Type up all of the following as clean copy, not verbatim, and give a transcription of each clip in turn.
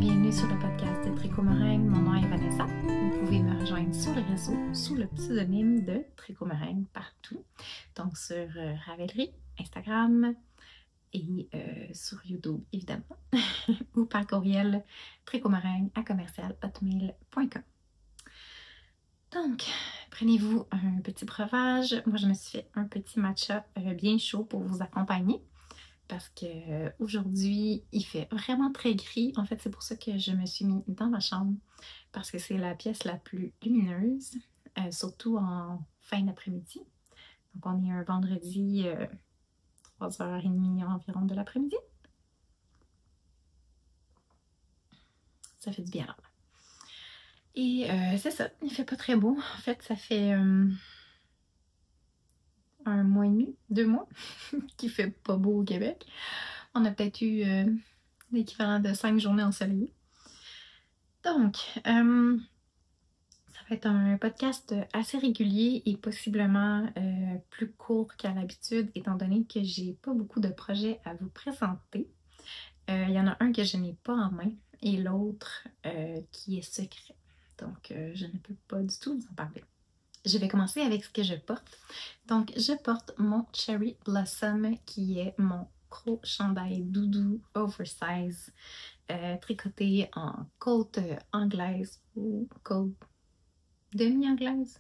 bienvenue sur le podcast de Tricot Meringue. Mon nom est Vanessa. Vous pouvez me rejoindre sur les réseaux sous le pseudonyme de Tricot Meringue partout. Donc sur Ravelry, Instagram et sur YouTube évidemment. ou par courriel tricotmeringue@hotmail.com. Donc, prenez-vous un petit breuvage. Moi, je me suis fait un petit matcha bien chaud pour vous accompagner. Parce que aujourd'hui, il fait vraiment très gris. En fait, c'est pour ça que je me suis mis dans ma chambre. Parce que c'est la pièce la plus lumineuse, surtout en fin d'après-midi. Donc, on est un vendredi, 3h30 environ de l'après-midi. Ça fait du bien là. Et c'est ça, il fait pas très beau. En fait, ça fait un mois et demi, 2 mois, qu'il fait pas beau au Québec. On a peut-être eu l'équivalent de 5 journées ensoleillées. Donc, ça va être un podcast assez régulier et possiblement plus court qu'à l'habitude, étant donné que j'ai pas beaucoup de projets à vous présenter. Il y en a un que je n'ai pas en main et l'autre qui est secret. Donc, je ne peux pas du tout vous en parler. Je vais commencer avec ce que je porte. Donc, je porte mon Cherry Blossom qui est mon gros chandail doudou oversize tricoté en côte anglaise ou côte demi-anglaise.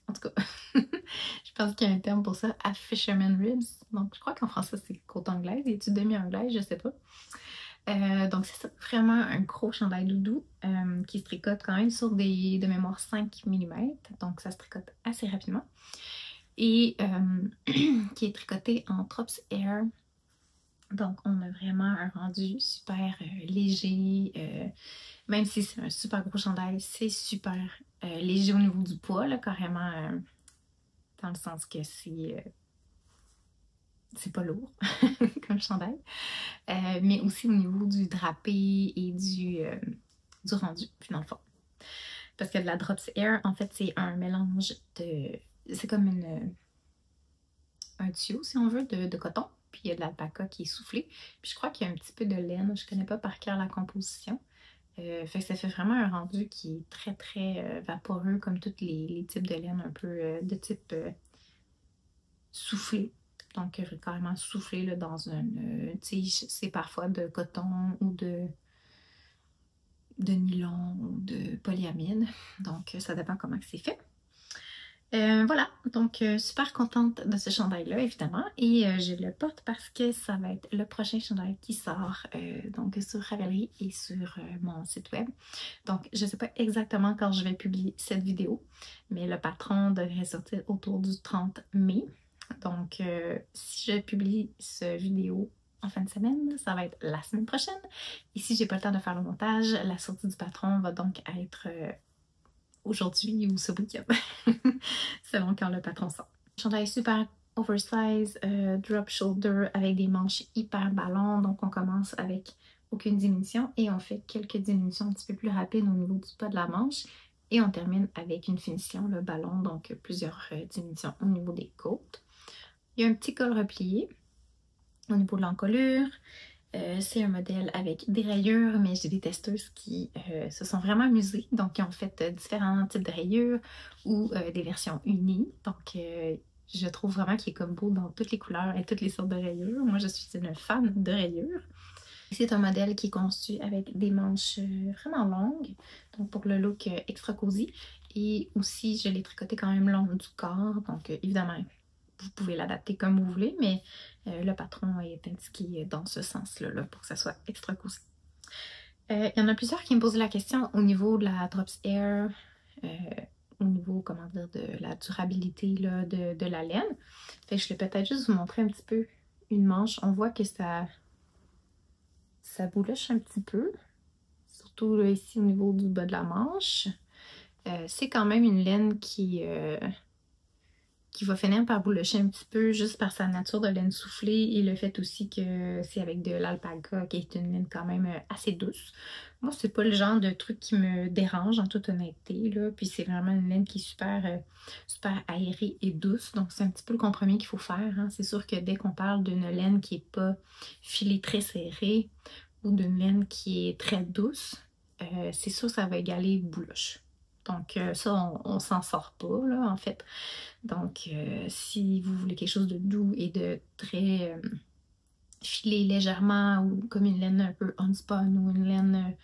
En tout cas, je pense qu'il y a un terme pour ça, à Fisherman Ribs. Donc, je crois qu'en français, c'est côte anglaise. Et tu demi-anglaise, je sais pas. Donc, c'est ça, vraiment un gros chandail doudou qui se tricote quand même sur de mémoire 5 mm. Donc, ça se tricote assez rapidement. Et qui est tricoté en Trops Air. Donc, on a vraiment un rendu super léger. Même si c'est un super gros chandail, c'est super léger au niveau du poids, là, carrément, dans le sens que c'est pas lourd comme chandail. Mais aussi au niveau du drapé et du rendu, puis dans le fond. Parce que de la Drops Air, en fait, c'est un mélange de... C'est comme un tuyau, si on veut, de coton. Puis il y a de l'alpaca qui est soufflé. Puis je crois qu'il y a un petit peu de laine. Je connais pas par cœur la composition. Fait que ça fait vraiment un rendu qui est très très vaporeux, comme tous les types de laine un peu de type soufflé. Donc carrément soufflé là, dans une tige. C'est parfois de coton ou de nylon ou de polyamide. Donc ça dépend comment c'est fait. Voilà, donc super contente de ce chandail-là, évidemment. Et je le porte parce que ça va être le prochain chandail qui sort donc sur Ravelry et sur mon site web. Donc, je ne sais pas exactement quand je vais publier cette vidéo, mais le patron devrait sortir autour du 30 mai. Donc, si je publie cette vidéo en fin de semaine, ça va être la semaine prochaine. Et si j'ai pas le temps de faire le montage, la sortie du patron va donc être... aujourd'hui ou ce week-end, selon quand le patron sort. Chandail super oversize, drop shoulder avec des manches hyper ballons. Donc on commence avec aucune diminution et on fait quelques diminutions un petit peu plus rapides au niveau du bas de la manche. Et on termine avec une finition, le ballon, donc plusieurs diminutions au niveau des côtes. Il y a un petit col replié au niveau de l'encolure. C'est un modèle avec des rayures, mais j'ai des testeuses qui se sont vraiment amusées. Donc, ils ont fait différents types de rayures ou des versions unies. Donc, je trouve vraiment qu'il est comme beau dans toutes les couleurs et toutes les sortes de rayures. Moi, je suis une fan de rayures. C'est un modèle qui est conçu avec des manches vraiment longues, donc pour le look extra cosy. Et aussi, je l'ai tricoté quand même long du corps. Donc, évidemment, vous pouvez l'adapter comme vous voulez, mais le patron est indiqué dans ce sens-là là, pour que ça soit extra cosy. Il y en a plusieurs qui me posent la question au niveau de la Drops Air, au niveau, comment dire, de la durabilité là, de la laine. Fait que je vais peut-être juste vous montrer un petit peu une manche. On voit que ça bouloche un petit peu, surtout là, ici au niveau du bas de la manche. C'est quand même une laine qui va finir par boulocher un petit peu juste par sa nature de laine soufflée et le fait aussi que c'est avec de l'alpaca qui est une laine quand même assez douce. Moi, c'est pas le genre de truc qui me dérange en toute honnêteté, là. Puis c'est vraiment une laine qui est super, super aérée et douce. Donc c'est un petit peu le compromis qu'il faut faire, hein. C'est sûr que dès qu'on parle d'une laine qui est pas filée très serrée ou d'une laine qui est très douce, c'est sûr que ça va égaler bouloche. Donc ça, on s'en sort pas, là, en fait. Donc si vous voulez quelque chose de doux et de très filé légèrement, ou comme une laine un peu homespun ou une laine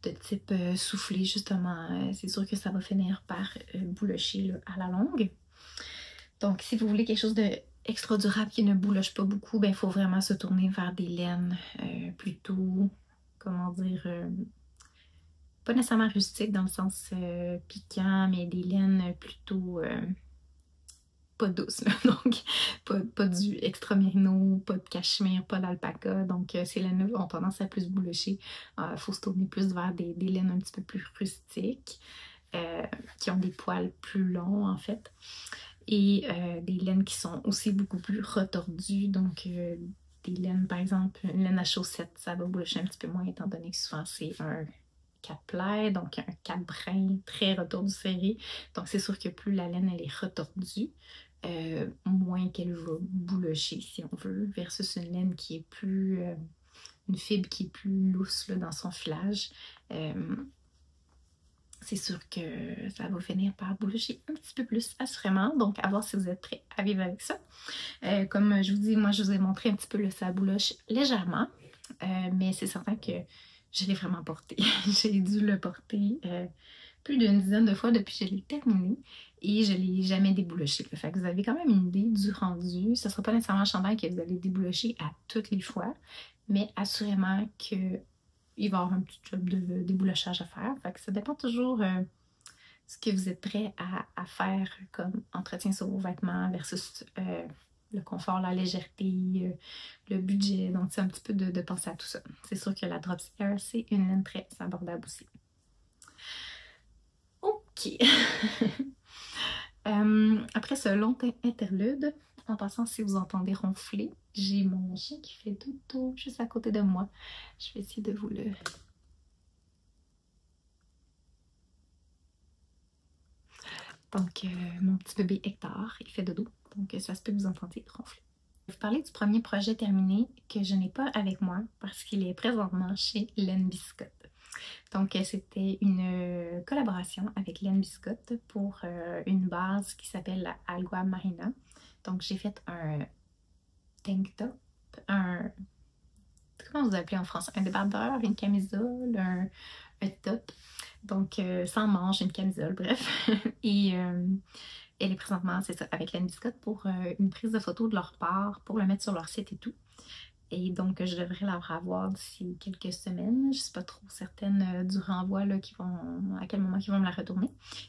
de type soufflé, justement, c'est sûr que ça va finir par boulocher là, à la longue. Donc si vous voulez quelque chose de extra durable qui ne bouloche pas beaucoup, ben il faut vraiment se tourner vers des laines plutôt, comment dire, pas nécessairement rustiques dans le sens piquant, mais des laines plutôt pas douces, là. Donc pas du extra mérino, pas de cachemire, pas d'alpaca. Donc ces laines ont tendance à plus boulocher. Il faut se tourner plus vers des laines un petit peu plus rustiques, qui ont des poils plus longs en fait. Et des laines qui sont aussi beaucoup plus retordues. Donc des laines, par exemple, une laine à chaussettes, ça va boulocher un petit peu moins étant donné que souvent c'est un 4 plis, donc un 4 brins très retordu serré. Donc c'est sûr que plus la laine elle est retordue, moins qu'elle va boulocher si on veut, versus une laine qui est plus, une fibre qui est plus lousse là, dans son filage. C'est sûr que ça va finir par boulocher un petit peu plus assurément. Donc à voir si vous êtes prêts à vivre avec ça. Comme je vous dis, moi je vous ai montré un petit peu, ça bouloche légèrement, mais c'est certain que je l'ai vraiment porté. J'ai dû le porter plus d'une dizaine de fois depuis que je l'ai terminé et je ne l'ai jamais débouloché. Fait que vous avez quand même une idée du rendu. Ce ne sera pas nécessairement un chandail que vous allez déboulocher à toutes les fois, mais assurément qu'il va y avoir un petit job de déboulochage à faire. Fait que ça dépend toujours ce que vous êtes prêt à faire comme entretien sur vos vêtements versus le confort, la légèreté, le budget. Donc c'est un petit peu de penser à tout ça. C'est sûr que la Dropsier, c'est une laine très abordable aussi. Ok. Après ce long interlude, en passant, si vous entendez ronfler, j'ai mon chien qui fait dodo juste à côté de moi. Je vais essayer de vous le... Donc, mon petit bébé Hector, il fait dodo. Donc, ça se peut que vous entendiez ronfler. Je vais vous parler du premier projet terminé que je n'ai pas avec moi parce qu'il est présentement chez Laine Biscotte. Donc, c'était une collaboration avec Laine Biscotte pour une base qui s'appelle la Agua Marina. Donc, j'ai fait un tank top, comment vous appelez en France? Un débardeur, une camisole, un top. Donc, sans manche, une camisole, bref. Et elle est présentement, c'est ça, avec Laine Biscotte pour une prise de photo de leur part, pour le mettre sur leur site et tout. Et donc, je devrais la revoir d'ici quelques semaines. Je ne suis pas trop certaine du renvoi, là, à quel moment ils vont me la retourner.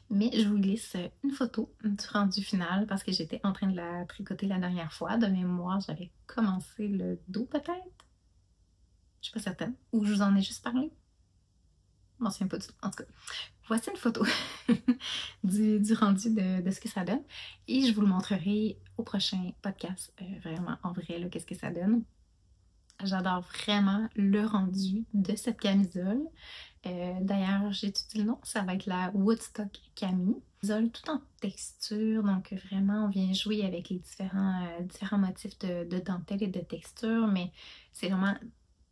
Mais je vous glisse une photo du rendu final parce que j'étais en train de la tricoter la dernière fois. De mémoire, j'avais commencé le dos peut-être. Je suis pas certaine. Ou je vous en ai juste parlé. Je m'en souviens pas du tout. En tout cas, voici une photo du rendu de ce que ça donne. Et je vous le montrerai au prochain podcast, vraiment en vrai, qu'est-ce que ça donne. J'adore vraiment le rendu de cette camisole. D'ailleurs, j'ai étudié le nom, ça va être la Woodstock Cami. Camisole tout en texture, donc vraiment on vient jouer avec les différents motifs de dentelle et de texture, mais c'est vraiment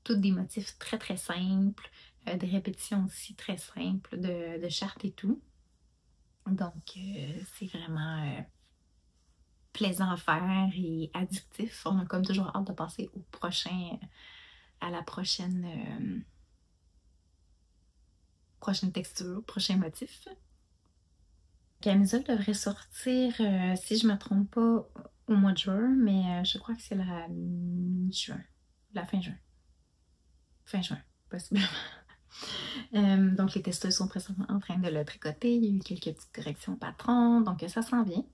tous des motifs très très simples, des répétitions aussi très simples de charte et tout. Donc c'est vraiment plaisant à faire et addictif. On a comme toujours hâte de passer au prochain, à la prochaine texture, prochain motif. La camisole devrait sortir, si je ne me trompe pas, au mois de juin, mais je crois que c'est la mi-juin, la fin juin. Fin juin, possiblement. Donc les testeurs sont présentement en train de le tricoter. Il y a eu quelques petites corrections patron, donc ça s'en vient.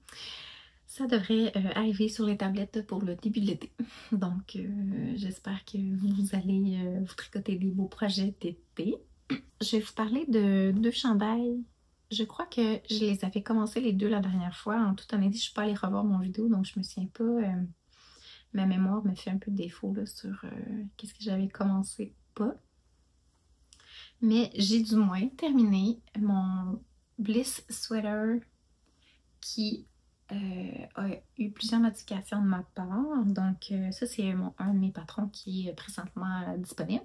Ça devrait arriver sur les tablettes pour le début de l'été. Donc j'espère que vous allez vous tricoter des beaux projets d'été. Je vais vous parler de 2 chandails. Je crois que je les avais commencé les 2 la dernière fois. En toute honnêteté, je ne suis pas allée revoir mon vidéo, donc je me souviens pas. Ma mémoire me fait un peu défaut là, sur qu'est-ce que j'avais commencé pas. Mais j'ai du moins terminé mon Bliss Sweater qui a eu plusieurs modifications de ma part. Donc ça, c'est un de mes patrons qui est présentement disponible.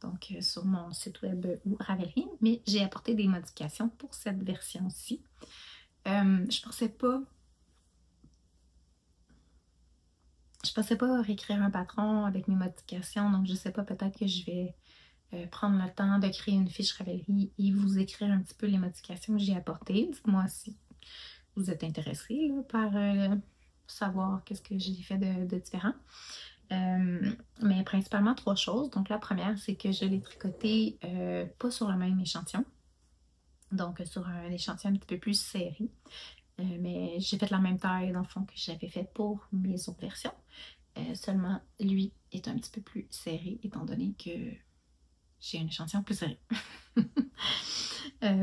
donc sur mon site web ou Ravelry, mais j'ai apporté des modifications pour cette version-ci. Je pensais pas réécrire un patron avec mes modifications, donc je sais pas, peut-être que je vais prendre le temps de créer une fiche Ravelry et vous écrire un petit peu les modifications que j'ai apportées. Dites-moi si vous êtes intéressé là, par savoir qu'est-ce que j'ai fait de différent. Mais principalement 3 choses. Donc la première, c'est que je l'ai tricoté pas sur le même échantillon. Donc sur un échantillon un petit peu plus serré. Mais j'ai fait la même taille dans le fond que j'avais fait pour mes autres versions. Seulement lui est un petit peu plus serré étant donné que j'ai un échantillon plus serré.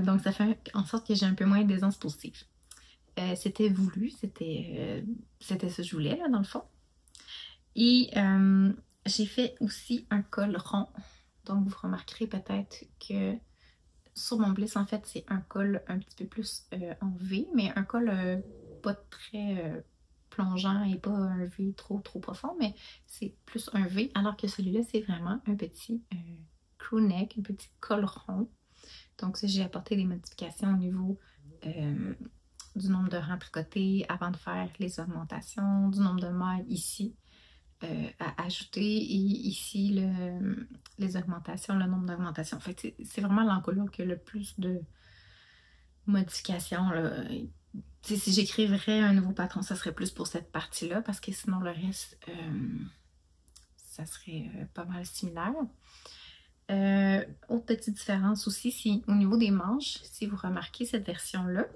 Donc ça fait en sorte que j'ai un peu moins d'aisance positive. C'était voulu, c'était ce que je voulais là dans le fond. Et j'ai fait aussi un col rond. Donc vous remarquerez peut-être que sur mon bliss en fait c'est un col un petit peu plus en V, mais un col pas très plongeant et pas un V trop profond, mais c'est plus un V, alors que celui-là c'est vraiment un petit crew neck, un petit col rond. Donc ça, j'ai apporté des modifications au niveau du nombre de rangs tricotés avant de faire les augmentations, du nombre de mailles ici à ajouter et ici les augmentations, le nombre d'augmentations. En fait, c'est vraiment l'encolure qui a le plus de modifications. Si j'écrivais un nouveau patron, ça serait plus pour cette partie-là parce que sinon le reste, ça serait pas mal similaire. Autre petite différence aussi, c'est au niveau des manches. Si vous remarquez cette version-là,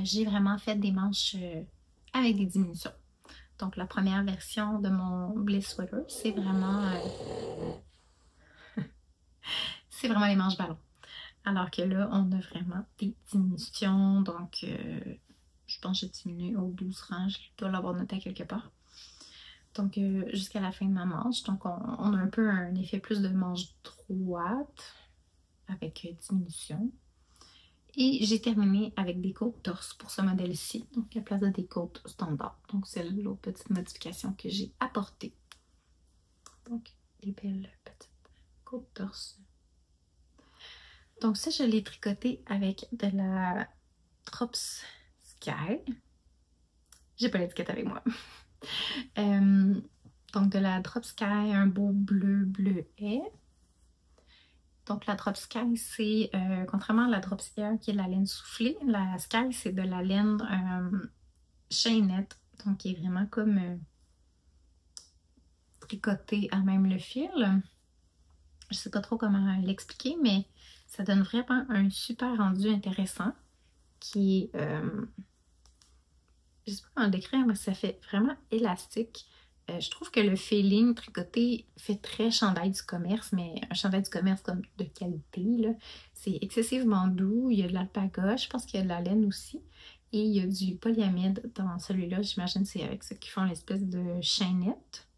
j'ai vraiment fait des manches avec des diminutions. Donc la première version de mon Bliss Sweater, c'est vraiment c'est vraiment les manches ballons. Alors que là, on a vraiment des diminutions. Donc je pense que j'ai diminué aux 12 rangs. Je dois l'avoir noté quelque part. Donc jusqu'à la fin de ma manche. Donc on a un peu un effet plus de manche droite avec diminution. Et j'ai terminé avec des côtes torse pour ce modèle-ci. Donc à la place de des côtes standard. Donc c'est l'autre petite modification que j'ai apportée. Donc des belles petites côtes torse. Donc ça, je l'ai tricoté avec de la Drops Sky. J'ai pas l'étiquette avec moi. Donc de la Drop Sky, un beau bleuet. Donc la Drop Sky, c'est contrairement à la Drop Air qui est de la laine soufflée, la Sky c'est de la laine chaînette, donc qui est vraiment comme tricotée à même le fil. Je sais pas trop comment l'expliquer, mais ça donne vraiment un super rendu intéressant qui est, je sais pas comment le décrire, mais ça fait vraiment élastique. Je trouve que le feeling tricoté fait très chandail du commerce, mais un chandail du commerce comme de qualité. C'est excessivement doux, il y a de l'alpaga, je pense qu'il y a de la laine aussi. Et il y a du polyamide dans celui-là, j'imagine que c'est avec ceux qui font l'espèce de chaînette.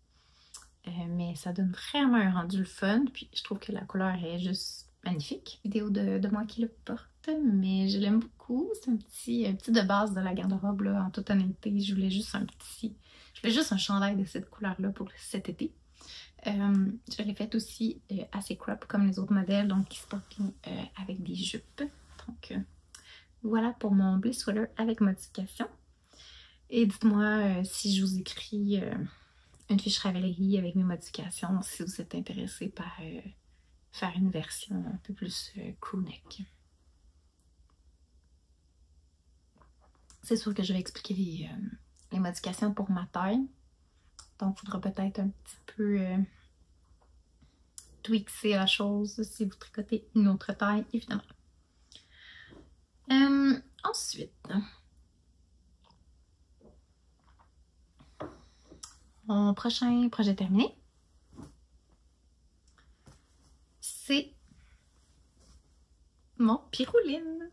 Mais ça donne vraiment un rendu le fun, puis je trouve que la couleur est juste magnifique. Vidéo de moi qui le porte, mais je l'aime beaucoup. C'est un petit de base de la garde-robe là, en toute honnêteté. Je voulais juste un chandail de cette couleur-là pour cet été. Je l'ai fait aussi assez crop comme les autres modèles, donc qui se portent bien avec des jupes. Donc voilà pour mon Bliss Sweater avec modification. Et dites-moi si je vous écris une fiche Ravelry avec mes modifications, si vous êtes intéressé par faire une version un peu plus crew neck. C'est sûr que je vais expliquer les modifications pour ma taille. Donc, il faudra peut-être un petit peu tweaker la chose si vous tricotez une autre taille, évidemment. Ensuite, mon prochain projet terminé, c'est mon Pyrouline.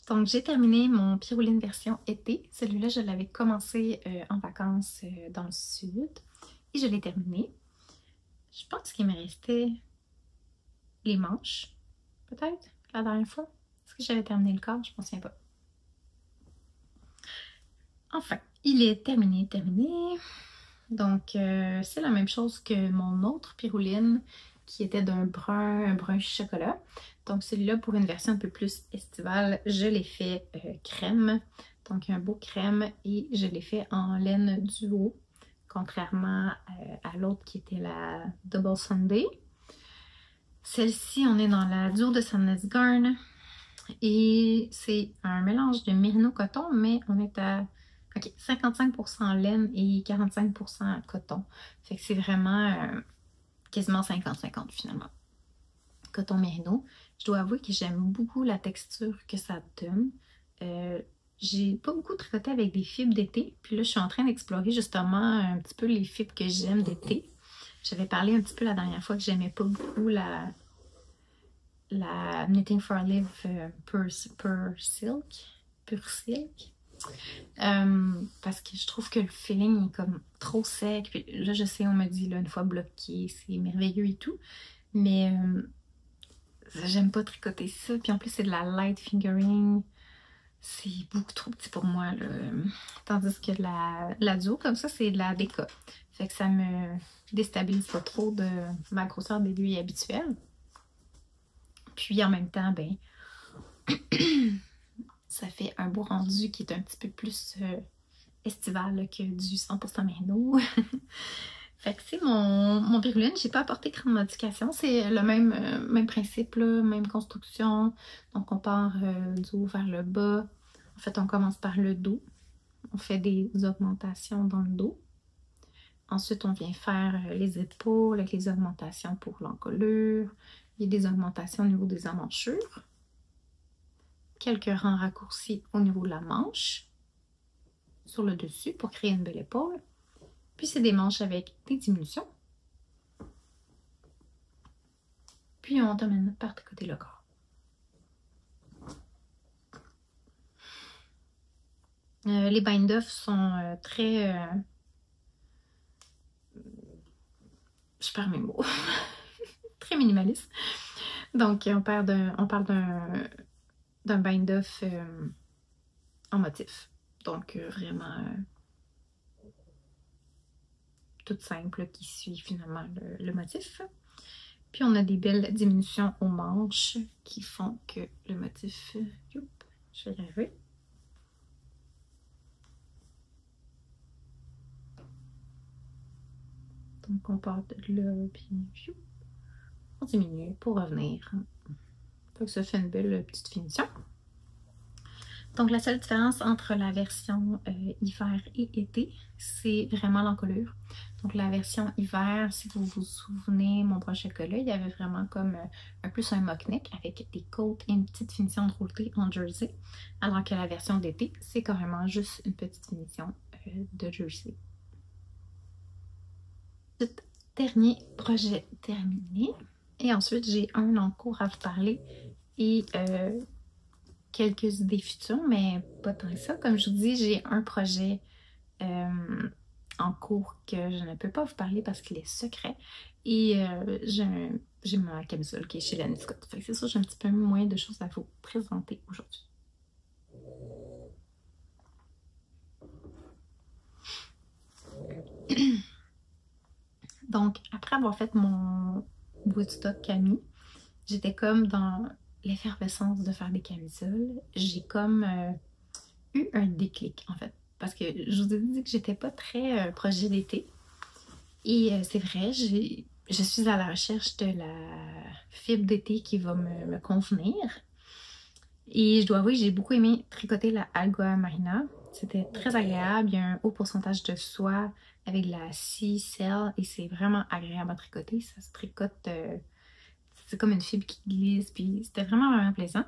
Donc, j'ai terminé mon Pyrouline version été. Celui-là, je l'avais commencé en vacances dans le sud et je l'ai terminé. Je pense qu'il me restait les manches, peut-être, la dernière fois. Est-ce que j'avais terminé le corps? Je ne m'en souviens pas. Enfin, il est terminé. Donc, c'est la même chose que mon autre Pyrouline qui était d'un un brun chocolat. Donc celui-là, pour une version un peu plus estivale, je l'ai fait crème. Donc un beau crème et je l'ai fait en laine duo, contrairement à l'autre qui était la Double Sunday. Celle-ci, on est dans la duo de Sandnes Garn et c'est un mélange de merino coton, mais on est à 55% laine et 45% coton. Fait que c'est vraiment quasiment 50-50 finalement. Coton merino. Je dois avouer que j'aime beaucoup la texture que ça donne. J'ai pas beaucoup tricoté avec des fibres d'été. Puis là, je suis en train d'explorer justement un petit peu les fibres que j'aime d'été. J'avais parlé un petit peu la dernière fois que j'aimais pas beaucoup la Knitting for Live Pure Silk. Parce que je trouve que le feeling est comme trop sec. Puis là, je sais, on me dit, là, une fois bloqué, c'est merveilleux et tout. Mais j'aime pas tricoter ça. Puis en plus, c'est de la light fingering. C'est beaucoup trop petit pour moi, là. Tandis que la duo, comme ça, c'est de la déca. Fait que ça me déstabilise pas trop de ma grosseur d'aiguille habituelle. Puis en même temps, ben, ça fait un beau rendu qui est un petit peu plus estival là, que du 100% merino. Fait que c'est mon Piruline. J'ai pas apporté grande modification. C'est le même principe, là, même construction. Donc on part du haut vers le bas. En fait, on commence par le dos. On fait des augmentations dans le dos. Ensuite, on vient faire les épaules avec les augmentations pour l'encolure. Il y a des augmentations au niveau des emmanchures. Quelques rangs raccourcis au niveau de la manche. Sur le dessus pour créer une belle épaule. Puis c'est des manches avec des diminutions. Puis on termine par tricoter le corps. Les bind-off sont très... je perds mes mots. Très minimalistes. Donc on parle d'un bind-off en motif. Donc vraiment tout simple qui suit finalement le motif. Puis on a des belles diminutions aux manches qui font que le motif... je vais y arriver. Donc on part de là, puis on diminue pour revenir. Fait que ça fait une belle petite finition. Donc la seule différence entre la version hiver et été, c'est vraiment l'encolure. Donc la version hiver, si vous vous souvenez, mon brun chocolat, il y avait vraiment comme plus un mock neck avec des côtes et une petite finition de rouleté en jersey. Alors que la version d'été, c'est carrément juste une petite finition de jersey. Dernier projet terminé. Et ensuite, j'ai un en cours à vous parler et quelques idées futures, mais pas tant que ça. Comme je vous dis, j'ai un projet en cours que je ne peux pas vous parler parce qu'il est secret. Et j'ai ma camisole qui est chez Lani Scott. Fait que c'est sûr, j'ai un petit peu moins de choses à vous présenter aujourd'hui. Donc, après avoir fait mon Woodstock Camille, j'étais comme dans l'effervescence de faire des camisoles. J'ai comme eu un déclic, en fait. Parce que je vous ai dit que j'étais pas très projet d'été. Et c'est vrai, je suis à la recherche de la fibre d'été qui va me convenir. Et je dois avouer que j'ai beaucoup aimé tricoter la Algoa Marina. C'était très agréable. Il y a un haut pourcentage de soie avec de la sea cell et c'est vraiment agréable à tricoter. Ça se tricote, c'est comme une fibre qui glisse. Puis c'était vraiment plaisant.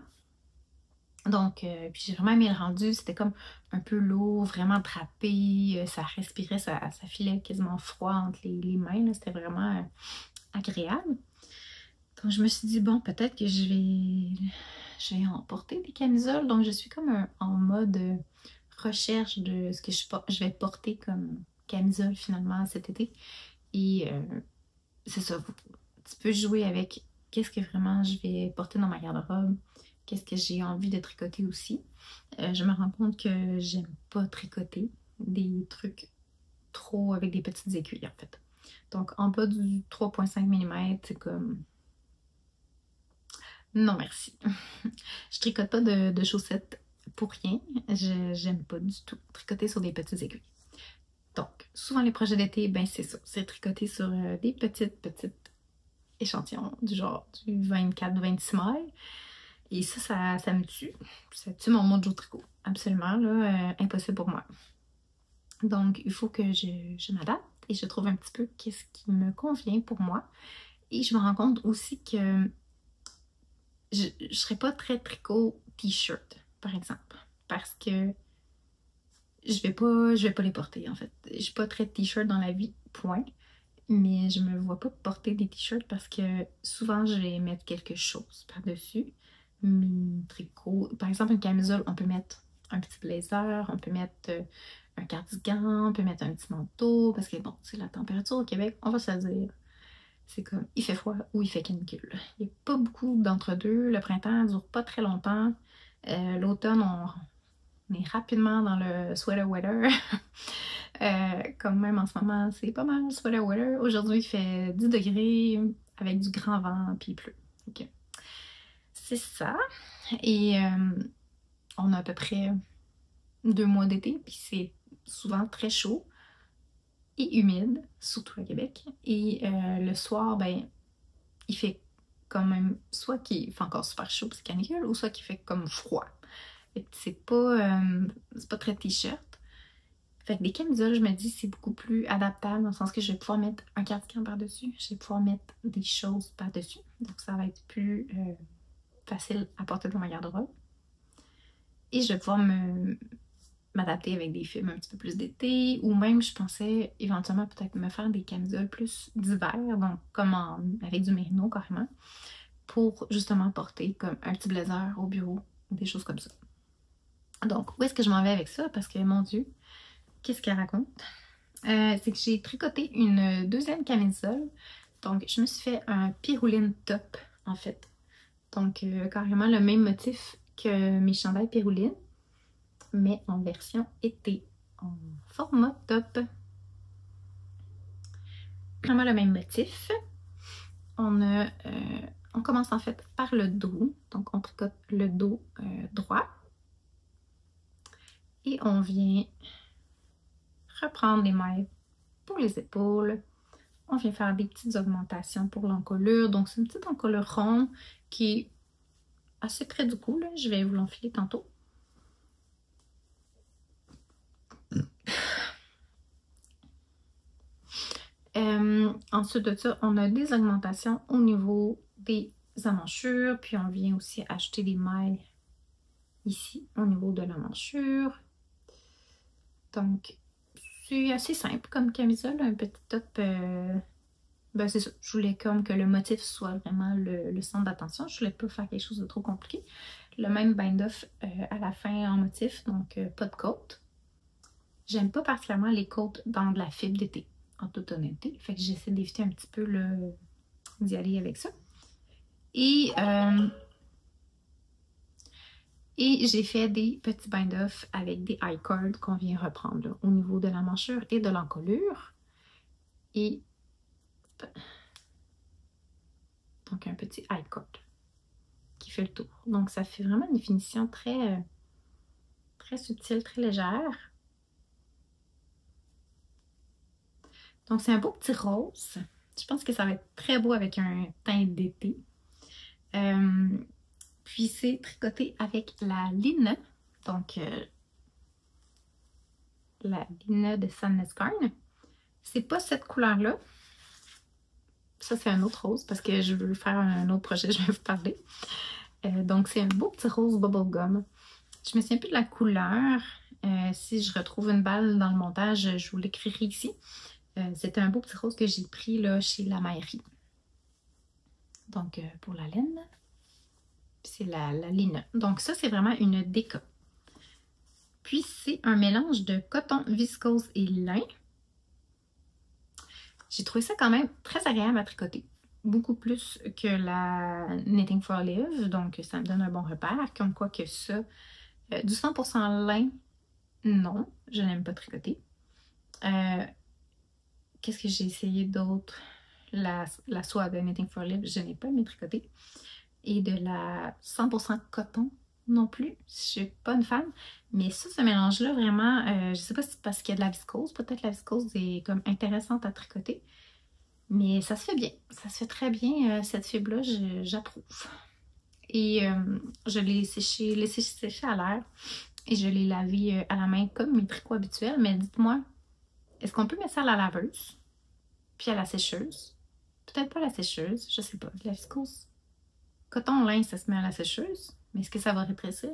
Donc, puis j'ai vraiment aimé le rendu. C'était comme un peu lourd, vraiment drapé. Ça respirait, ça filait quasiment froid entre les mains. C'était vraiment agréable. Donc, je me suis dit, bon, peut-être que je vais emporter des camisoles. Donc, je suis comme en mode recherche de ce que je vais porter comme camisole finalement cet été. Et c'est ça, tu peux jouer avec qu'est-ce que vraiment je vais porter dans ma garde-robe. Qu'est-ce que j'ai envie de tricoter aussi. Je me rends compte que j'aime pas tricoter des trucs trop avec des petites aiguilles en fait. Donc, en bas du 3,5 mm, c'est comme... Non, merci. Je tricote pas de chaussettes pour rien. J'aime pas du tout tricoter sur des petites aiguilles. Donc, souvent les projets d'été, ben c'est ça. C'est tricoter sur des petites échantillons du genre du 24-26 mailles. Et ça me tue. Ça tue mon mojo tricot. Absolument, là, impossible pour moi. Donc, il faut que je m'adapte et je trouve un petit peu qu'est-ce qui me convient pour moi. Et je me rends compte aussi que je serais pas très tricot t-shirt, par exemple. Parce que je vais pas les porter, en fait. Je suis pas très t-shirt dans la vie, point. Mais je me vois pas porter des t-shirts parce que souvent, je vais mettre quelque chose par-dessus. Mes tricots, par exemple, une camisole, on peut mettre un petit blazer, on peut mettre un cardigan, on peut mettre un petit manteau. Parce que bon, c'est la température au Québec, on va se le dire. C'est comme, il fait froid ou il fait canicule. Il n'y a pas beaucoup d'entre-deux. Le printemps ne dure pas très longtemps. L'automne, on est rapidement dans le sweater weather. Comme même en ce moment, c'est pas mal sweater weather. Aujourd'hui, il fait 10 degrés avec du grand vent puis il pleut. Okay. C'est ça. Et on a à peu près 2 mois d'été, puis c'est souvent très chaud et humide, surtout à Québec. Et le soir, ben, il fait quand même, soit qu'il fait encore super chaud, c'est canicule, ou soit qu'il fait comme froid. C'est pas très t-shirt. Fait que des camisoles, je me dis, c'est beaucoup plus adaptable dans le sens que je vais pouvoir mettre un cardigan par-dessus, je vais pouvoir mettre des choses par-dessus. Donc ça va être plus facile à porter dans ma garde-robe. Et je vais pouvoir m'adapter avec des films un petit peu plus d'été, ou même je pensais éventuellement peut-être me faire des camisoles plus d'hiver, donc comme avec du mérino carrément, pour justement porter comme un petit blazer au bureau, des choses comme ça. Donc où est-ce que je m'en vais avec ça? Parce que mon Dieu, qu'est-ce qu'elle raconte? C'est que j'ai tricoté une deuxième camisole, donc je me suis fait un pirouline top en fait. Donc carrément le même motif que mes chandails pirouline, mais en version été, en format top. Vraiment le même motif. On commence en fait par le dos, donc on tricote le dos droit. Et on vient reprendre les mailles pour les épaules. On vient faire des petites augmentations pour l'encolure. Donc c'est une petite encolure ronde qui est assez près du cou, là. Je vais vous l'enfiler tantôt. Ensuite de ça, on a des augmentations au niveau des emmanchures, puis on vient aussi acheter des mailles ici au niveau de l'emmanchure. Donc, c'est assez simple comme camisole, un petit top. Ben c'est ça, je voulais comme que le motif soit vraiment le centre d'attention. Je voulais pas faire quelque chose de trop compliqué. Le même bind-off à la fin en motif, donc pas de côte. J'aime pas particulièrement les côtes dans de la fibre d'été, en toute honnêteté. Fait que j'essaie d'éviter un petit peu d'y aller avec ça. Et j'ai fait des petits bind-off avec des I-cords qu'on vient reprendre là, au niveau de la manchure et de l'encolure. Et donc un petit I-cord qui fait le tour. Donc ça fait vraiment une finition très, très subtile, très légère. Donc c'est un beau petit rose. Je pense que ça va être très beau avec un teint d'été. Puis c'est tricoté avec la Lina. Donc la Lina de Sandnes Garn. C'est pas cette couleur-là. Ça, c'est un autre rose parce que je veux faire un autre projet, je vais vous parler. Donc, c'est un beau petit rose bubblegum. Je me souviens plus de la couleur. Si je retrouve une balle dans le montage, je vous l'écrirai ici. C'était un beau petit rose que j'ai pris là, chez La Mairie. Donc, pour la laine. C'est la Lina. Donc, ça, c'est vraiment une déca. Puis, c'est un mélange de coton viscose et lin. J'ai trouvé ça quand même très agréable à tricoter. Beaucoup plus que la Knitting for Olive. Donc, ça me donne un bon repère. Comme quoi que ça, du 100% lin, non, je n'aime pas tricoter. qu'est-ce que j'ai essayé d'autre? La soie de Knitting for Live, je n'ai pas aimé tricoter. Et de la 100% coton non plus, je suis pas une fan. Mais ça, ce mélange-là, vraiment, je sais pas si c'est parce qu'il y a de la viscose. Peut-être la viscose est comme intéressante à tricoter. Mais ça se fait bien. Ça se fait très bien. Cette fibre-là, j'approuve. Et je l'ai laissé sécher à l'air. Et je l'ai lavé à la main comme mes tricots habituels. Mais dites-moi, est-ce qu'on peut mettre ça à la laveuse? Puis à la sécheuse? Peut-être pas la sécheuse, je sais pas. De la viscose. Coton linge, ça se met à la sécheuse. Mais est-ce que ça va rétrécir?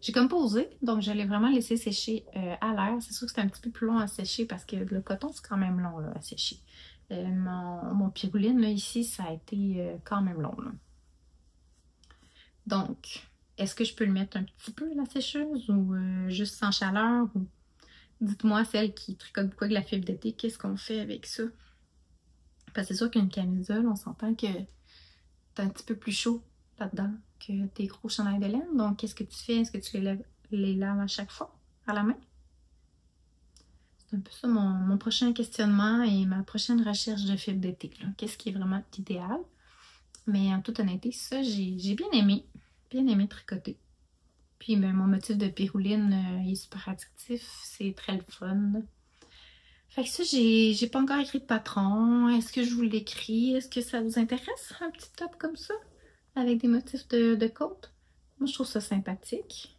J'ai comme pas osé, donc je l'ai vraiment laissé sécher à l'air. C'est sûr que c'est un petit peu plus long à sécher parce que le coton, c'est quand même long là, à sécher. Mon pyrouline, là, ici, ça a été quand même long. Là. Donc, est-ce que je peux le mettre un petit peu à la sécheuse ou juste sans chaleur? Ou... Dites-moi, celle qui tricote beaucoup avec la fibre d'été, qu'est-ce qu'on fait avec ça? Parce que c'est sûr qu'une camisole, on s'entend que t'es un petit peu plus chaud là-dedans que tes gros chandails de laine. Donc, qu'est-ce que tu fais? Est-ce que tu les laves à chaque fois à la main? C'est un peu ça mon prochain questionnement et ma prochaine recherche de fibre d'été. Qu'est-ce qui est vraiment idéal? Mais en toute honnêteté, ça, j'ai bien aimé. Bien aimé tricoter. Puis ben, mon motif de pyrouline est super addictif. C'est très le fun. Fait que ça, j'ai pas encore écrit de patron. Est-ce que je vous l'écris? Est-ce que ça vous intéresse? Un petit top comme ça? Avec des motifs de côte? Moi, je trouve ça sympathique.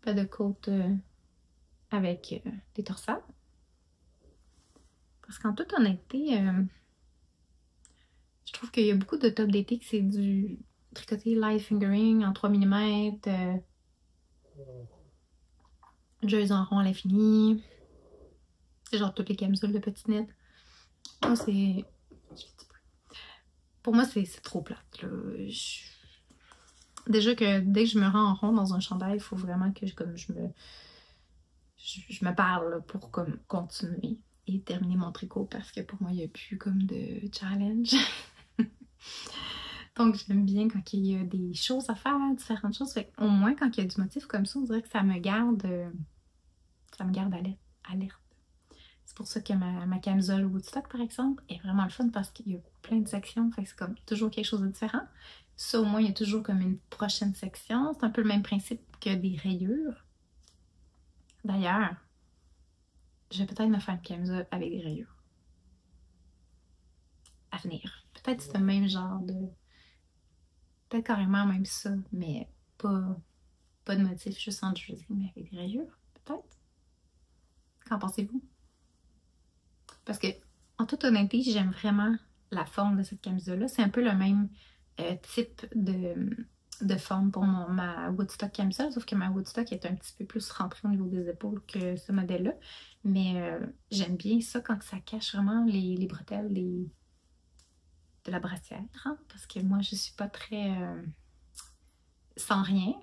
Pas de côte avec des torsades. Parce qu'en toute honnêteté, je trouve qu'il y a beaucoup de tops d'été que c'est du tricoté light fingering en 3 mm, jersey en rond à l'infini. C'est genre toutes les camisoles de petites. Moi, c'est... Pour moi, c'est trop plate. Là. Déjà que dès que je me rends en rond dans un chandail, il faut vraiment que je me parle là, pour comme continuer et terminer mon tricot parce que pour moi, il n'y a plus comme de challenge. Donc, j'aime bien quand il y a des choses à faire, différentes choses. Fait au moins, quand il y a du motif comme ça, on dirait que ça me garde alerte. C'est pour ça que ma camisole Woodstock, par exemple, est vraiment le fun parce qu'il y a plein de sections. Fait que c'est comme toujours quelque chose de différent. Ça, au moins, il y a toujours comme une prochaine section. C'est un peu le même principe que des rayures. D'ailleurs, je vais peut-être me faire une camisole avec des rayures. À venir. Peut-être c'est le même genre de... Peut-être carrément même ça, mais pas de motif juste en jersey, mais avec des rayures, peut-être. Qu'en pensez-vous? Parce que, en toute honnêteté, j'aime vraiment la forme de cette camisole-là. C'est un peu le même type de forme pour ma Woodstock camisole, sauf que ma Woodstock est un petit peu plus rentrée au niveau des épaules que ce modèle-là. Mais j'aime bien ça quand ça cache vraiment les bretelles de la brassière, hein, parce que moi, je suis pas très sans rien.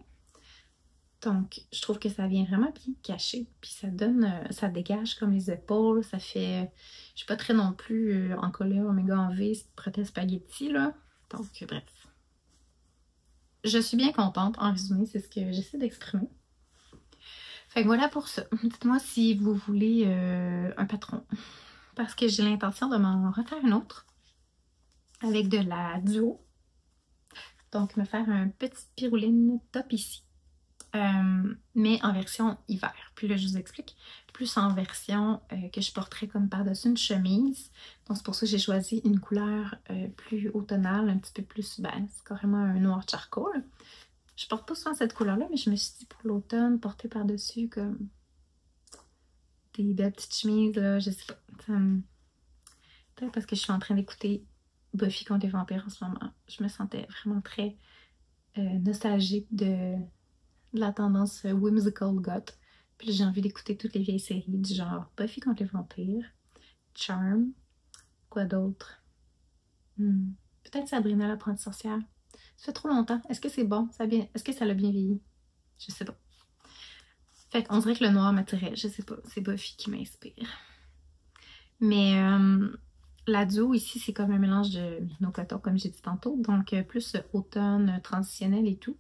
Donc, je trouve que ça vient vraiment bien cacher. Puis ça donne, ça dégage comme les épaules. Ça fait... je suis pas très non plus en colère oméga en V, bretelle spaghetti, là. Donc, bref. Je suis bien contente. En résumé, c'est ce que j'essaie d'exprimer. Fait que voilà pour ça. Dites-moi si vous voulez un patron. Parce que j'ai l'intention de m'en refaire une autre. Avec de la duo. Donc, me faire un petit pyrouline top ici. Mais en version hiver. Puis là, je vous explique. Plus en version que je porterais comme par-dessus une chemise. Donc, c'est pour ça que j'ai choisi une couleur plus automnale, un petit peu plus, ben, c'est carrément un noir charcoal. Je porte pas souvent cette couleur-là, mais je me suis dit pour l'automne, porter par-dessus comme des belles petites chemises, là, je sais pas. Peut-être parce que je suis en train d'écouter Buffy contre les vampires en ce moment. Je me sentais vraiment très nostalgique de la tendance whimsical goth. Puis j'ai envie d'écouter toutes les vieilles séries du genre Buffy contre les vampires, Charm, quoi d'autre? Peut-être Sabrina l'apprentie sorcière. Ça fait trop longtemps. Est-ce que c'est bon? Est-ce que ça l'a bien vieilli? Je sais pas. Fait qu'on dirait que le noir m'attirait. Je sais pas. C'est Buffy qui m'inspire. Mais la duo ici, c'est comme un mélange de merino coton, comme j'ai dit tantôt. Donc plus automne transitionnel et tout.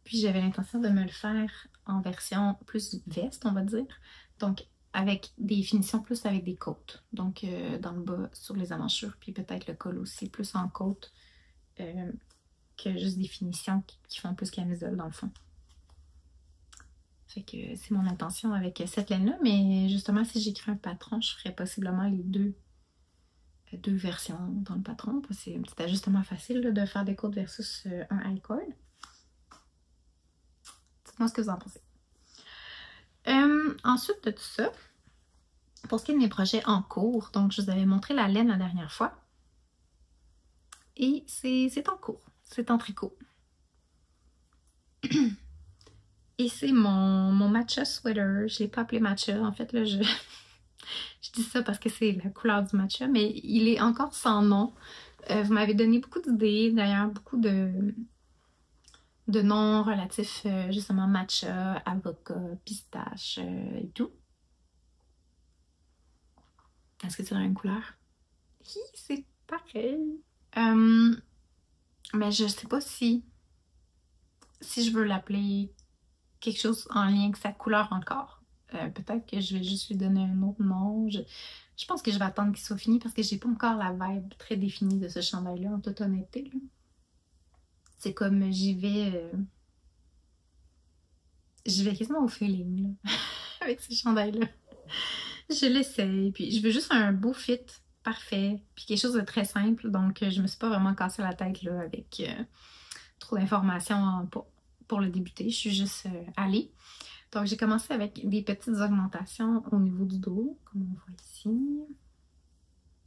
Puis j'avais l'intention de me le faire en version plus veste, on va dire. Donc avec des finitions plus avec des côtes. Donc, dans le bas, sur les emmanchures, puis peut-être le col aussi, plus en côte que juste des finitions qui font plus camisole dans le fond. Fait que c'est mon intention avec cette laine-là, mais justement, si j'écris un patron, je ferais possiblement les deux versions dans le patron. C'est un petit ajustement facile là, de faire des côtes versus un high cord. Dites-moi ce que vous en pensez. Ensuite de tout ça, pour ce qui est de mes projets en cours, donc je vous avais montré la laine la dernière fois. Et c'est en cours, c'est en tricot. Et c'est mon matcha sweater. Je ne l'ai pas appelé matcha. En fait, là, je dis ça parce que c'est la couleur du matcha, mais il est encore sans nom. Vous m'avez donné beaucoup d'idées, d'ailleurs, beaucoup de noms relatifs justement matcha, avocat, pistache et tout. Est-ce que c'est la même couleur? Oui, c'est pareil. Mais je sais pas si je veux l'appeler quelque chose en lien avec sa couleur encore. Peut-être que je vais juste lui donner un autre nom. Je pense que je vais attendre qu'il soit fini parce que j'ai pas encore la vibe très définie de ce chandail-là, en toute honnêteté. C'est comme j'y vais quasiment au feeling là, avec ce chandail-là. Je l'essaye, puis je veux juste un beau fit parfait, puis quelque chose de très simple, donc je me suis pas vraiment cassé la tête là avec trop d'informations pour le débuter. Je suis juste allée. Donc j'ai commencé avec des petites augmentations au niveau du dos, comme on voit ici.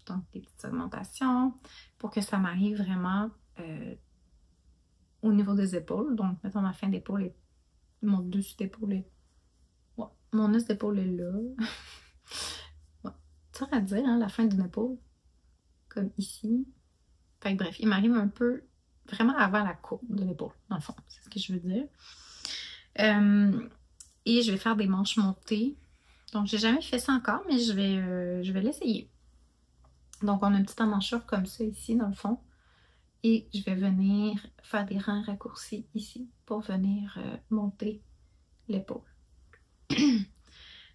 Donc des petites augmentations pour que ça m'arrive vraiment au niveau des épaules. Donc mettons ma fin d'épaule est... mon dessus d'épaule est... Ouais, mon os d'épaule est là. Ouais, c'est dur à dire, hein, la fin d'une épaule. Comme ici. Fait que bref, il m'arrive un peu vraiment avant la courbe de l'épaule, dans le fond. C'est ce que je veux dire. Et je vais faire des manches montées. Donc, j'ai jamais fait ça encore, mais je vais l'essayer. Donc, on a une petite emmanchure comme ça ici, dans le fond. Et je vais venir faire des rangs raccourcis ici pour venir monter l'épaule.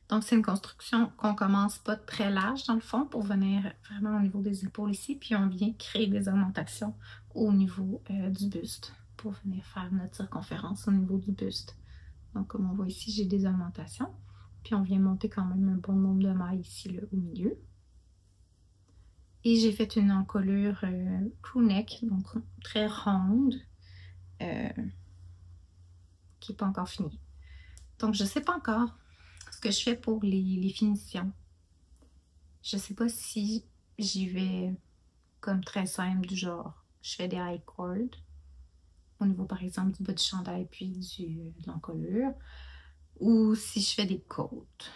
Donc, c'est une construction qu'on commence pas très large dans le fond pour venir vraiment au niveau des épaules ici. Puis, on vient créer des augmentations au niveau du buste pour venir faire notre circonférence au niveau du buste. Donc, comme on voit ici, j'ai des augmentations. Puis, on vient monter quand même un bon nombre de mailles ici, là, au milieu. Et j'ai fait une encolure crew neck, donc très ronde, qui n'est pas encore finie. Donc, je ne sais pas encore ce que je fais pour les finitions. Je ne sais pas si j'y vais comme très simple, du genre, je fais des high cords au niveau, par exemple, du bas du chandail puis de l'encolure, ou si je fais des côtes.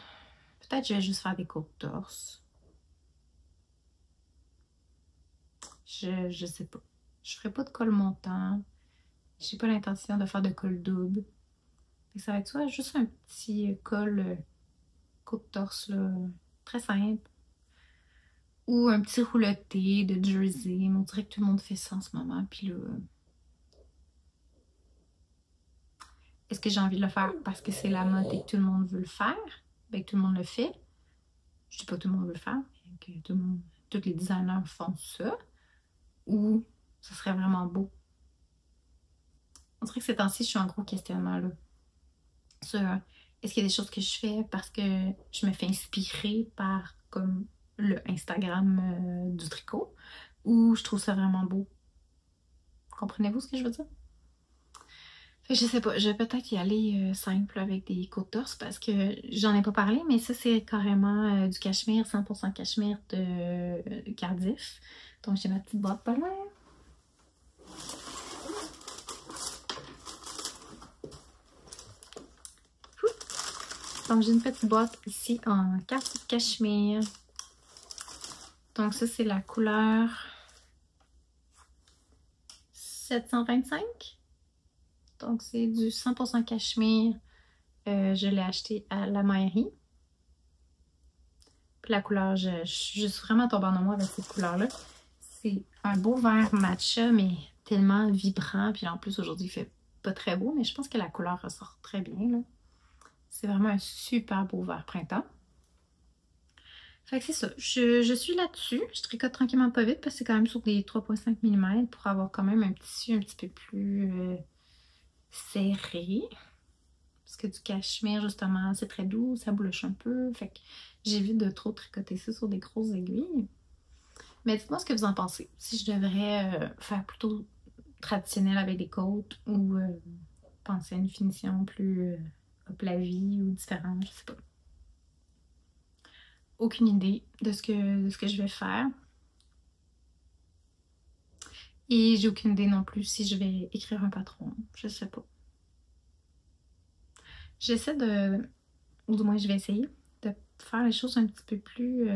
Peut-être que je vais juste faire des côtes torse. Je sais pas. Je ferai pas de col montant. J'ai pas l'intention de faire de col double. Et ça va être soit juste un petit col côte torse là, très simple. Ou un petit rouloté de jersey. On dirait que tout le monde fait ça en ce moment. Puis là, est-ce que j'ai envie de le faire parce que c'est la mode et que tout le monde veut le faire? Ben que tout le monde le fait. Je dis pas que tout le monde veut le faire, mais que tous les designers font ça. Ou ça serait vraiment beau. On dirait que ces temps-ci, je suis en gros questionnement là. Sur est-ce qu'il y a des choses que je fais parce que je me fais inspirer par comme le Instagram du tricot ou je trouve ça vraiment beau. Comprenez-vous ce que je veux dire? Fait que je sais pas, je vais peut-être y aller simple avec des côtes torse parce que j'en ai pas parlé, mais ça c'est carrément du cachemire, 100% cachemire de Cardiff. Donc j'ai ma petite boîte pas loin. Donc j'ai une petite boîte ici en cachemire. Donc ça c'est la couleur 725. Donc c'est du 100% cachemire. Je l'ai acheté à la mairie. Puis la couleur, je suis vraiment tombée en amour avec cette couleur-là. C'est un beau vert matcha, mais tellement vibrant. Puis en plus aujourd'hui il fait pas très beau, mais je pense que la couleur ressort très bien là. C'est vraiment un super beau vert printemps. Fait que c'est ça. Je suis là-dessus. Je tricote tranquillement pas vite parce que c'est quand même sur des 3,5 mm pour avoir quand même un tissu un petit peu plus serré. Parce que du cachemire, justement, c'est très doux, ça bouloche un peu. Fait que j'évite de trop tricoter ça sur des grosses aiguilles. Mais dites-moi ce que vous en pensez. Si je devrais faire plutôt traditionnel avec des côtes ou penser à une finition plus up la vie ou différente, je sais pas. Aucune idée de ce que je vais faire. Et j'ai aucune idée non plus si je vais écrire un patron. Je sais pas. J'essaie de, ou du moins je vais essayer, de faire les choses un petit peu plus...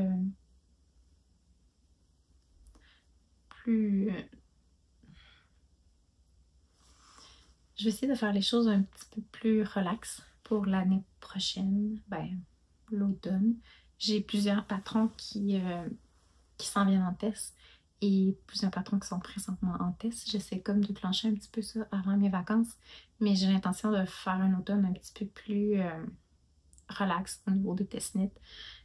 je vais essayer de faire les choses un petit peu plus relax pour l'année prochaine, ben l'automne. J'ai plusieurs patrons qui s'en viennent en test et plusieurs patrons qui sont présentement en test. J'essaie comme de clencher un petit peu ça avant mes vacances, mais j'ai l'intention de faire un automne un petit peu plus relax au niveau des test knits.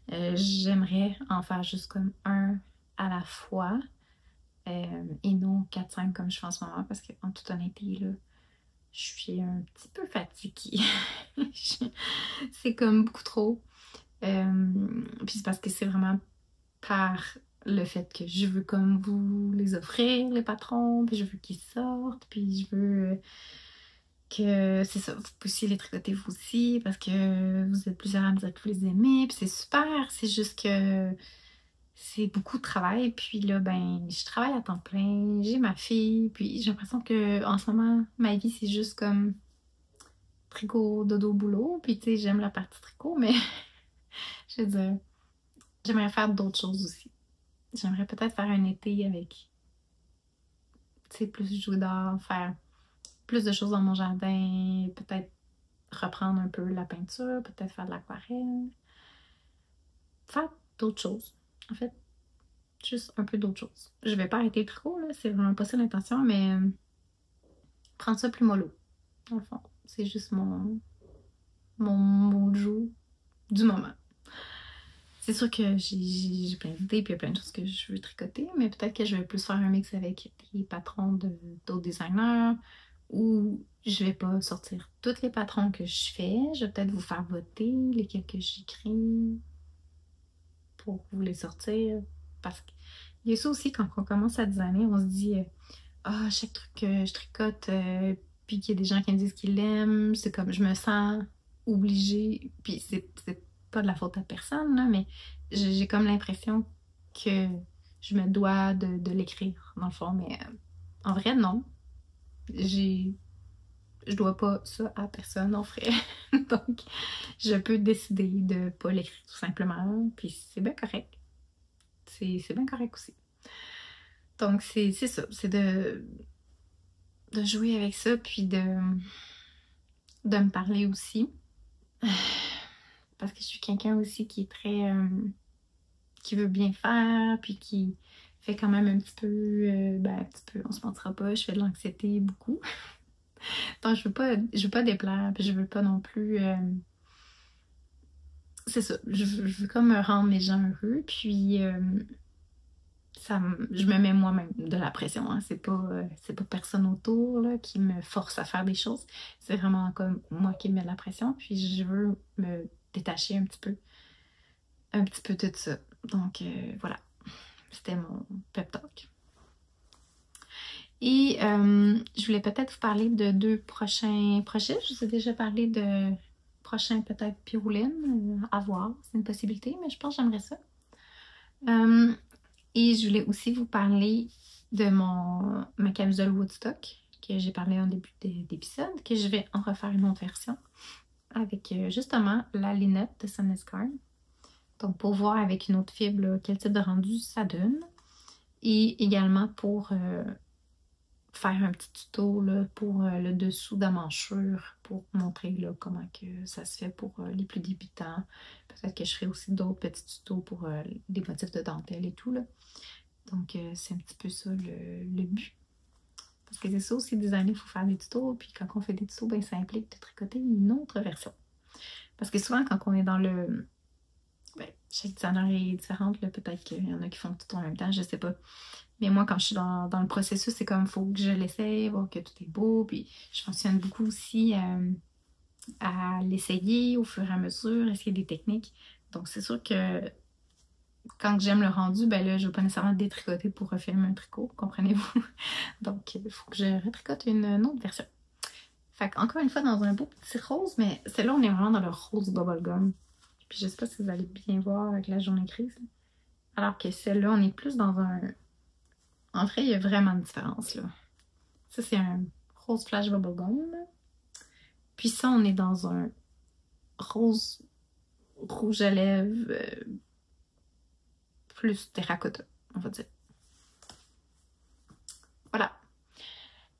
J'aimerais en faire juste comme un à la fois et non 4-5 comme je fais en ce moment parce qu'en toute honnêteté, là, je suis un petit peu fatiguée. C'est comme beaucoup trop. Puis c'est parce que c'est vraiment par le fait que je veux comme vous les offrir, les patrons, puis je veux qu'ils sortent, puis je veux que c'est ça, vous puissiez les tricoter vous aussi, parce que vous êtes plusieurs à me dire que vous les aimez, puis c'est super, c'est juste que c'est beaucoup de travail, puis là, ben, je travaille à temps plein, j'ai ma fille, puis j'ai l'impression que en ce moment, ma vie, c'est juste comme tricot, dodo, boulot, puis tu sais, j'aime la partie tricot, mais je veux dire, j'aimerais faire d'autres choses aussi. J'aimerais peut-être faire un été avec, tu sais, plus jouer dehors, faire plus de choses dans mon jardin, peut-être reprendre un peu la peinture, peut-être faire de l'aquarelle, faire d'autres choses. En fait, juste un peu d'autres choses. Je vais pas arrêter le tricot, là, c'est vraiment pas ça l'intention, mais prendre ça plus mollo, dans le fond. C'est juste mon mojo du moment. C'est sûr que j'ai plein d'idées puis il y a plein de choses que je veux tricoter, mais peut-être que je vais plus faire un mix avec des patrons d'autres designers ou je vais pas sortir tous les patrons que je fais. Je vais peut-être vous faire voter lesquels que j'écris pour vous les sortir. Parce qu'il y a ça aussi quand on commence à designer, on se dit ah, chaque truc que je tricote, puis qu'il y a des gens qui me disent qu'ils l'aiment, c'est comme je me sens obligée, puis c'est pas de la faute à personne, là, mais j'ai comme l'impression que je me dois de l'écrire, dans le fond, mais en vrai, non. Je dois pas ça à personne, en vrai. Donc, je peux décider de pas l'écrire tout simplement, puis c'est bien correct. C'est bien correct aussi. Donc, c'est ça, c'est de jouer avec ça, puis de me parler aussi. Parce que je suis quelqu'un aussi qui est très... qui veut bien faire, puis qui fait quand même un petit peu... ben, un petit peu, on se mentira pas, je fais de l'anxiété beaucoup. Donc, je veux pas déplaire, puis je veux pas non plus... c'est ça, je veux comme rendre les gens heureux, puis... je me mets moi-même de la pression, hein. C'est pas personne autour là, qui me force à faire des choses. C'est vraiment comme moi qui me mets de la pression. Puis je veux me détacher un petit peu de ça. Donc voilà, c'était mon pep talk. Et je voulais peut-être vous parler de deux prochains projets. Je vous ai déjà parlé de prochains peut-être Pyrouline, à voir, c'est une possibilité, mais je pense que j'aimerais ça. Et je voulais aussi vous parler de ma camisole Woodstock, que j'ai parlé en début d'épisode, que je vais en refaire une autre version avec justement la linette de Sunescar. Donc pour voir avec une autre fibre là, quel type de rendu ça donne. Et également pour faire un petit tuto là, pour le dessous de la manchure, pour montrer là, comment que ça se fait pour les plus débutants. Peut-être que je ferai aussi d'autres petits tutos pour des motifs de dentelle et tout là. Donc, c'est un petit peu ça le but. Parce que c'est ça aussi, designer, il faut faire des tutos. Puis quand on fait des tutos, ben, ça implique de tricoter une autre version. Parce que souvent, quand on est dans le... Ben, chaque designer est différente, peut-être qu'il y en a qui font tout en même temps, je sais pas. Mais moi, quand je suis dans le processus, c'est comme, il faut que je l'essaye, voir que tout est beau. Puis je fonctionne beaucoup aussi à l'essayer au fur et à mesure, essayer des techniques. Donc c'est sûr que quand j'aime le rendu, ben là, je ne veux pas nécessairement détricoter pour refilmer un tricot, comprenez-vous? Donc il faut que je retricote une autre version. Fait qu'encore une fois, dans un beau petit rose, mais celle-là, on est vraiment dans le rose bubblegum. Puis je sais pas si vous allez bien voir avec la jaune grise. Alors que celle-là, on est plus dans un... En vrai, il y a vraiment une différence, là. Ça, c'est un rose flash bubblegum. Puis ça, on est dans un rose rouge à lèvres plus terracotta, on va dire. Voilà.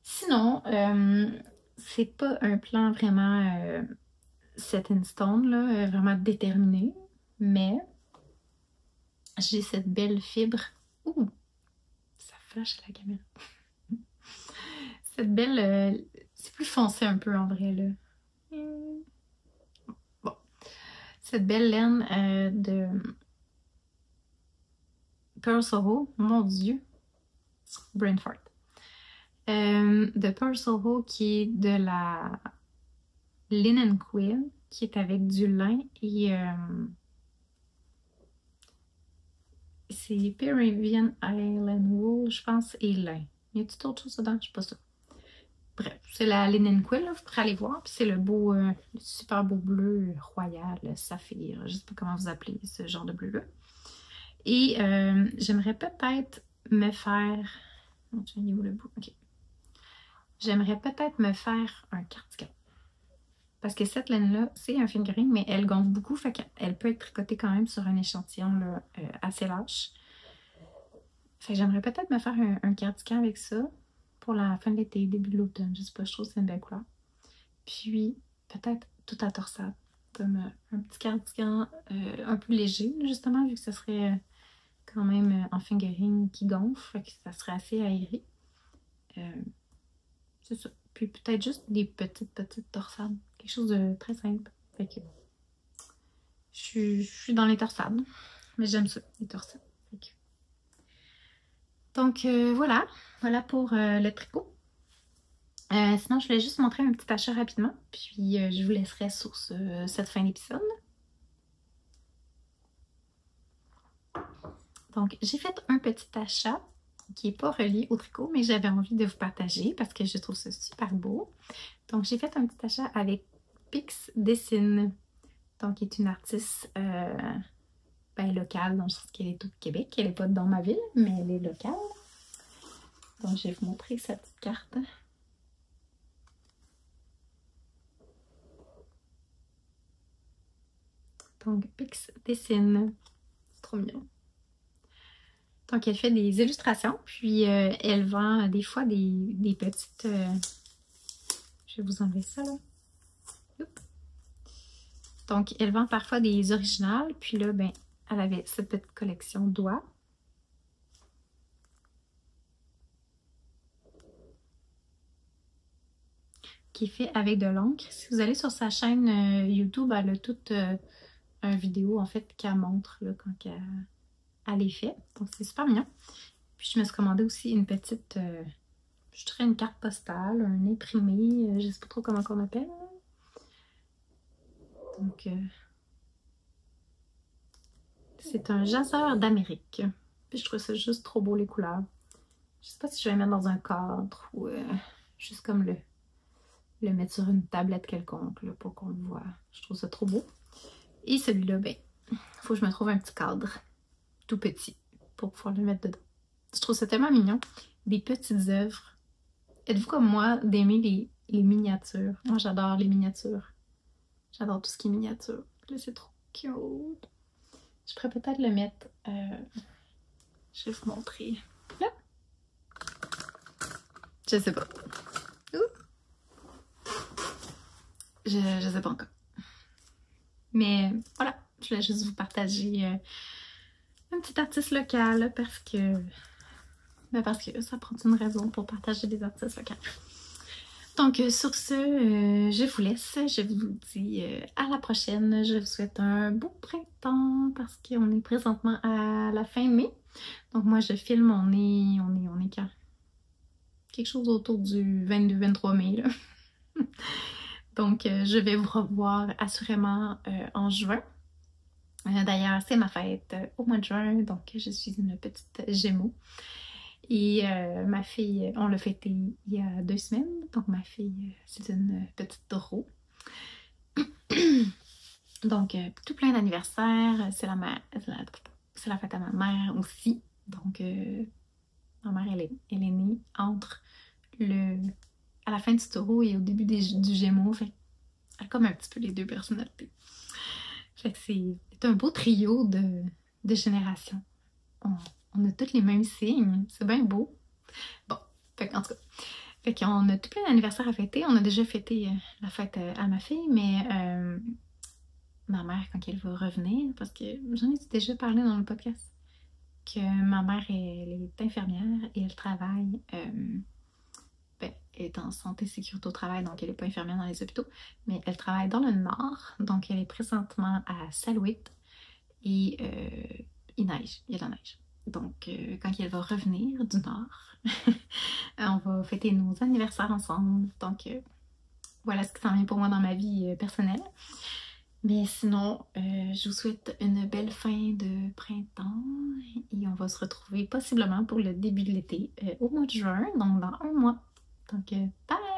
Sinon, c'est pas un plan vraiment set in stone, là, vraiment déterminé, mais j'ai cette belle fibre. Ouh! Ça flash à la caméra. Cette belle... c'est plus foncé un peu en vrai, là. Bon. Cette belle laine de Pearl Soho, mon Dieu. Brain fart. De Pearl Soho qui est de la Linen Quill, qui est avec du lin et c'est Peruvian Island Wool, je pense, et lin. Y a-t-il autre chose dedans? Je sais pas ça. Bref, c'est la Linen Quill, là, vous pourrez aller voir. Puis c'est le beau, le super beau bleu royal, saphir. Je sais pas comment vous appelez ce genre de bleu-là. Et j'aimerais peut-être me faire... Oh, tu vois où le bout? Ok. J'aimerais peut-être me faire un cardigan. Parce que cette laine-là, c'est un fingering, mais elle gonfle beaucoup, fait qu'elle peut être tricotée quand même sur un échantillon là, assez lâche. Fait que j'aimerais peut-être me faire un cardigan avec ça pour la fin de l'été, début de l'automne. Je sais pas, je trouve que c'est une belle couleur. Puis peut-être tout à torsade, comme un petit cardigan un peu léger, justement, vu que ce serait quand même en fingering qui gonfle, fait que ça serait assez aéré. C'est ça. Puis peut-être juste des petites torsades. Quelque chose de très simple. Fait que je suis dans les torsades. Mais j'aime ça, les torsades. Donc voilà. Voilà pour le tricot. Sinon, je voulais juste montrer un petit achat rapidement. Puis je vous laisserai sur cette fin d'épisode. Donc, j'ai fait un petit achat qui n'est pas relié au tricot, mais j'avais envie de vous partager parce que je trouve ça super beau. Donc, j'ai fait un petit achat avec Pix Dessine, donc qui est une artiste locale, dans le sens qu'elle est au Québec. Elle n'est pas dans ma ville, mais elle est locale. Donc, je vais vous montrer sa petite carte. Donc, Pix Dessine. C'est trop mignon. Donc, elle fait des illustrations, puis elle vend des fois des petites... je vais vous enlever ça, là. Oups. Donc, elle vend parfois des originales, puis là, ben, elle avait cette petite collection doigts. Qui est fait avec de l'encre. Si vous allez sur sa chaîne YouTube, elle a toute une vidéo, en fait, qu'elle montre, là, quand elle les fait. Donc, c'est super mignon. Puis, je me suis commandé aussi une petite, je dirais une carte postale, un imprimé, je sais pas trop comment on appelle. Donc, c'est un jaseur d'Amérique. Puis, je trouve ça juste trop beau, les couleurs. Je sais pas si je vais le mettre dans un cadre ou juste comme le mettre sur une tablette quelconque là, pour qu'on le voit. Je trouve ça trop beau. Et celui-là, ben, il faut que je me trouve un petit cadre tout petit pour pouvoir le mettre dedans. Je trouve ça tellement mignon. Des petites œuvres. Êtes-vous comme moi d'aimer les miniatures? Moi, j'adore les miniatures. J'adore tout ce qui est miniature. Là, c'est trop cute. Je pourrais peut-être le mettre... je vais vous montrer. Là. Je sais pas. Je sais pas encore. Mais voilà, je voulais juste vous partager un petit artiste local parce que ça prend une raison pour partager des artistes locaux. Donc, sur ce, je vous laisse. Je vous dis à la prochaine. Je vous souhaite un beau printemps parce qu'on est présentement à la fin mai. Donc, moi, je filme, on est quand? Quelque chose autour du 22-23 mai, là. Donc, je vais vous revoir assurément en juin. D'ailleurs, c'est ma fête au mois de juin, donc je suis une petite Gémeaux. Et ma fille, on l'a fêté il y a 2 semaines, donc ma fille, c'est une petite taureau. Donc, tout plein d'anniversaires, c'est la fête à ma mère aussi. Donc, ma mère, elle est née entre à la fin du taureau et au début du Gémeaux, fait elle a comme un petit peu les deux personnalités. Fait que c'est un beau trio de générations. On a tous les mêmes signes, c'est bien beau. Bon, fait en tout cas, fait qu'on a tout plein d'anniversaires à fêter. On a déjà fêté la fête à ma fille, mais ma mère, quand elle va revenir, parce que j'en ai déjà parlé dans le podcast, que ma mère, elle est infirmière et elle travaille, elle est en santé sécurité au travail, donc elle n'est pas infirmière dans les hôpitaux, mais elle travaille dans le nord, donc elle est présentement à Salouit et il neige, il y a de la neige. Donc, quand elle va revenir du nord, on va fêter nos anniversaires ensemble. Donc, voilà ce qui s'en vient pour moi dans ma vie personnelle. Mais sinon, je vous souhaite une belle fin de printemps et on va se retrouver possiblement pour le début de l'été au mois de juin, donc dans un mois. Donc, bye!